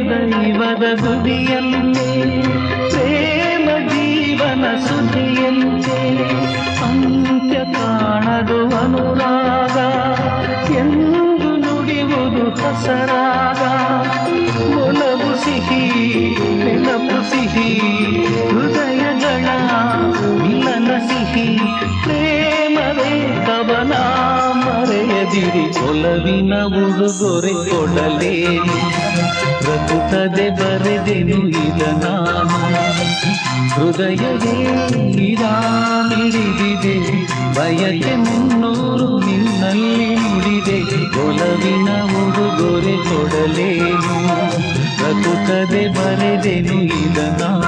ದೈವದ ಗುಡಿಯಂತೆ ಪ್ರೇಮ ಜೀವನ ಸುದ್ದಿಯಂತೆ ಅಂತ್ಯ ಕಾಣದು ಅನುರಾಗ ಎಂದು ನುಡಿಯುವುದು ಹೊಸರಾಗ ಒಲವು ಸಿಹಿ ನೆನಪು ಸಿಹಿ ಹೃದಯಗಳ ಮಿಲನ ಸಿಹಿ ಪ್ರೇಮವೇ ಕವನ ಮರೆಯದಿರಿ ಒಲವಿನ ಉಡುಗೊರೆ ಕೊಡಲೇನು ಪ್ರಕುತದೆ ಬರೆದೆನು ಇದ ನಾನು ಹೃದಯವೇ ಇದಾಮಿಡಿದಿದೆ ಬಯಕೆ ಮುನ್ನೂರು ನಿನ್ನಲ್ಲಿ ನುಡಿದೆ ಒಲವಿನ ಉಡುಗೊರೆ ಕೊಡಲೇನು ಪ್ರಕುತದೆ ಬರೆದೆನು ಇದ ನಾನು